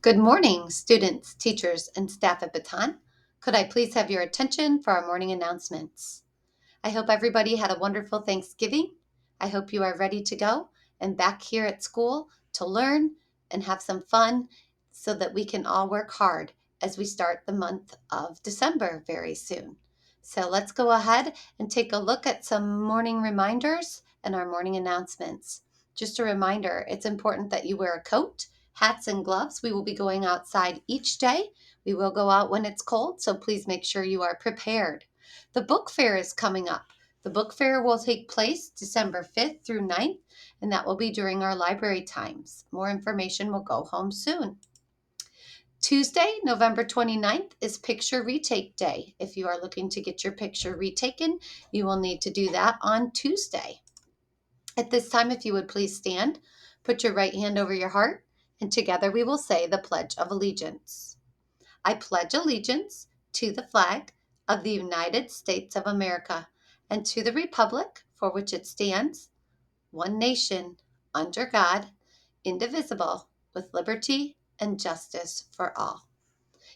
Good morning, students, teachers, and staff at Baton. Could I please have your attention for our morning announcements? I hope everybody had a wonderful Thanksgiving. I hope you are ready to go and back here at school to learn and have some fun so that we can all work hard as we start the month of December very soon. So let's go ahead and take a look at some morning reminders and our morning announcements. Just a reminder, it's important that you wear a coat, hats, and gloves. We will be going outside each day. We will go out when it's cold, so please make sure you are prepared. The book fair is coming up. The book fair will take place December 5th through 9th, and that will be during our library times. More information will go home soon. Tuesday, November 29th is Picture Retake Day. If you are looking to get your picture retaken, you will need to do that on Tuesday. At this time, if you would please stand, put your right hand over your heart, and together we will say the Pledge of Allegiance. I pledge allegiance to the flag of the United States of America and to the republic for which it stands, one nation, under God, indivisible, with liberty and justice for all.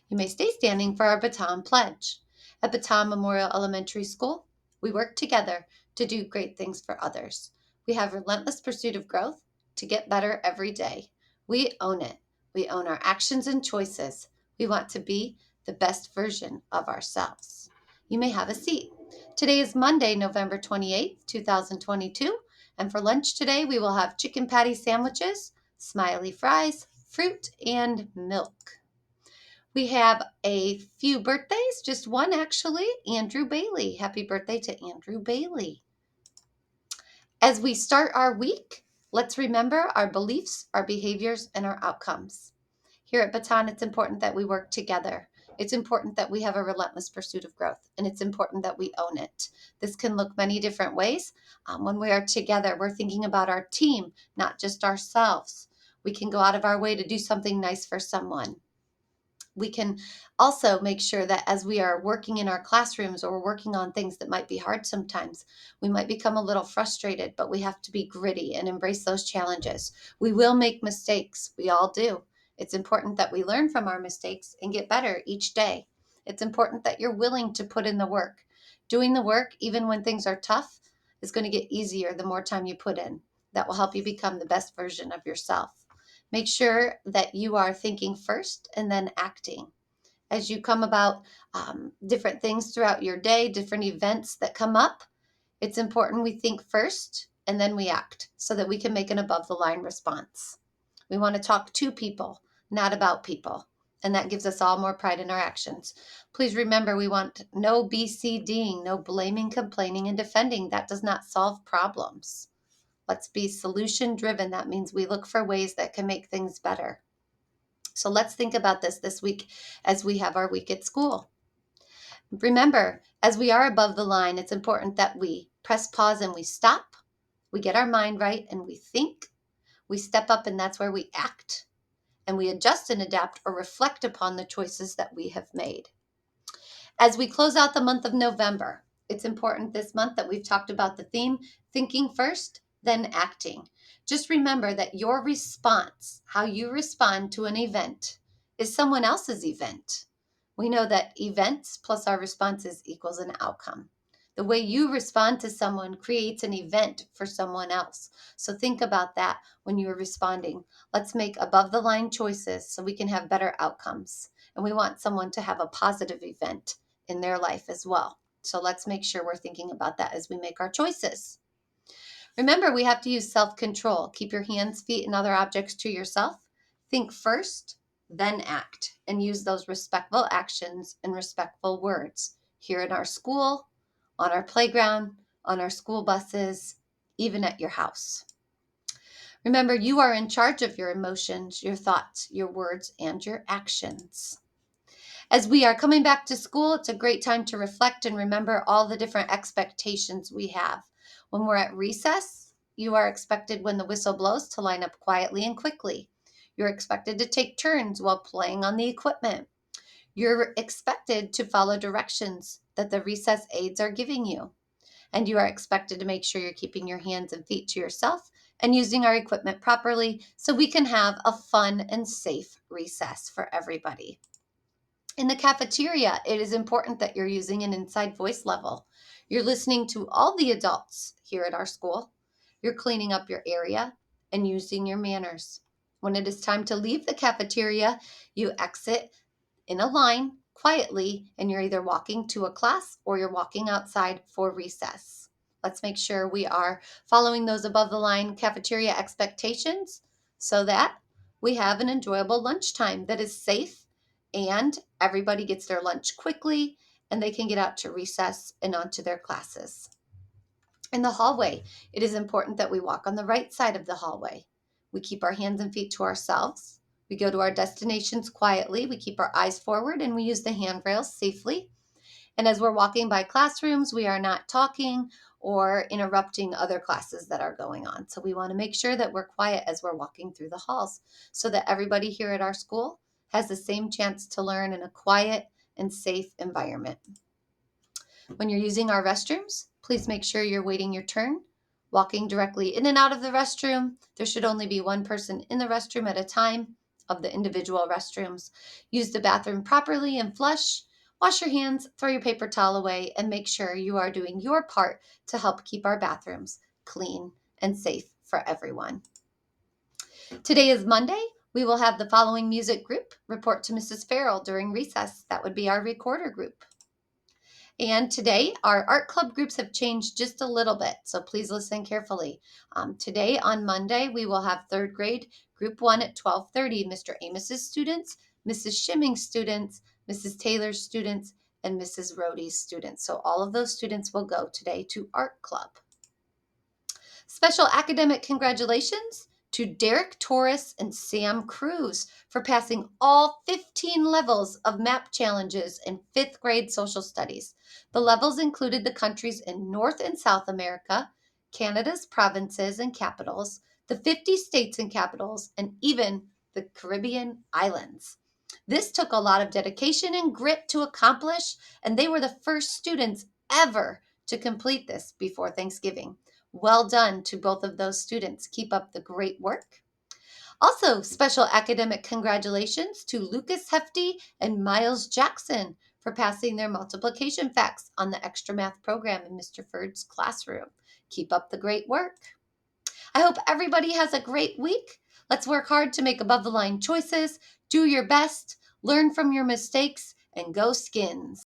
You may stay standing for our Baton Pledge. At Baton Memorial Elementary School, we work together to do great things for others. We have relentless pursuit of growth to get better every day. We own it. We own our actions and choices. We want to be the best version of ourselves. You may have a seat. Today is Monday, November 28th, 2022, and for lunch today we will have chicken patty sandwiches, smiley fries, fruit, and milk. We have a few birthdays, just one actually, Andrew Bailey. Happy birthday to Andrew Bailey. As we start our week, let's remember our beliefs, our behaviors, and our outcomes. Here at Baton, it's important that we work together. It's important that we have a relentless pursuit of growth, and it's important that we own it. This can look many different ways. When we are together, we're thinking about our team, not just ourselves. We can go out of our way to do something nice for someone. We can also make sure that as we are working in our classrooms or we're working on things that might be hard sometimes, we might become a little frustrated, but we have to be gritty and embrace those challenges. We will make mistakes. We all do. It's important that we learn from our mistakes and get better each day. It's important that you're willing to put in the work. Doing the work, even when things are tough, is going to get easier the more time you put in. That will help you become the best version of yourself. Make sure that you are thinking first and then acting. As you come about different things throughout your day, different events that come up, it's important we think first and then we act so that we can make an above the line response. We want to talk to people, not about people. And that gives us all more pride in our actions. Please remember, we want no BCDing, no blaming, complaining, and defending. That does not solve problems. Let's be solution driven. That means we look for ways that can make things better. So let's think about this week as we have our week at school. Remember, as we are above the line, it's important that we press pause and we stop. We get our mind right and we think. We step up and that's where we act. And we adjust and adapt or reflect upon the choices that we have made. As we close out the month of November, it's important this month that we've talked about the theme, thinking first, then acting. Just remember that your response, how you respond to an event, is someone else's event. We know that events plus our responses equals an outcome. The way you respond to someone creates an event for someone else. So think about that when you are responding. Let's make above the line choices so we can have better outcomes. And we want someone to have a positive event in their life as well. So let's make sure we're thinking about that as we make our choices. Remember, we have to use self-control. Keep your hands, feet, and other objects to yourself. Think first, then act, and use those respectful actions and respectful words here in our school, on our playground, on our school buses, even at your house. Remember, you are in charge of your emotions, your thoughts, your words, and your actions. As we are coming back to school, it's a great time to reflect and remember all the different expectations we have. When we're at recess, you are expected when the whistle blows to line up quietly and quickly. You're expected to take turns while playing on the equipment. You're expected to follow directions that the recess aides are giving you. And you are expected to make sure you're keeping your hands and feet to yourself and using our equipment properly so we can have a fun and safe recess for everybody. In the cafeteria, it is important that you're using an inside voice level. You're listening to all the adults here at our school. You're cleaning up your area and using your manners. When it is time to leave the cafeteria, you exit in a line quietly, and you're either walking to a class or you're walking outside for recess. Let's make sure we are following those above the line cafeteria expectations so that we have an enjoyable lunchtime that is safe and everybody gets their lunch quickly and they can get out to recess and onto their classes. In the hallway, it is important that we walk on the right side of the hallway. We keep our hands and feet to ourselves. We go to our destinations quietly. We keep our eyes forward and we use the handrails safely. And as we're walking by classrooms, we are not talking or interrupting other classes that are going on. So we want to make sure that we're quiet as we're walking through the halls so that everybody here at our school has the same chance to learn in a quiet and safe environment. When you're using our restrooms, please make sure you're waiting your turn. Walking directly in and out of the restroom, there should only be one person in the restroom at a time of the individual restrooms. Use the bathroom properly and flush. Wash your hands, throw your paper towel away, and make sure you are doing your part to help keep our bathrooms clean and safe for everyone. Today is Monday. We will have the following music group report to Mrs. Farrell during recess. That would be our recorder group. And today, our art club groups have changed just a little bit, so please listen carefully. Today, on Monday, we will have third grade group 1 at 12:30. Mr. Amos's students, Mrs. Shimming's students, Mrs. Taylor's students, and Mrs. Rohde's students. So all of those students will go today to art club. Special academic congratulations to Derek Torres and Sam Cruz for passing all 15 levels of MAP challenges in 5th grade social studies. The levels included the countries in North and South America, Canada's provinces and capitals, the 50 states and capitals, and even the Caribbean islands. This took a lot of dedication and grit to accomplish, and they were the first students ever to complete this before Thanksgiving. Well done to both of those students. Keep up the great work. Also, special academic congratulations to Lucas Hefty and Miles Jackson for passing their multiplication facts on the extra math program in Mr. Ferd's classroom. Keep up the great work. I hope everybody has a great week. Let's work hard to make above the line choices, do your best, learn from your mistakes, and go Skins.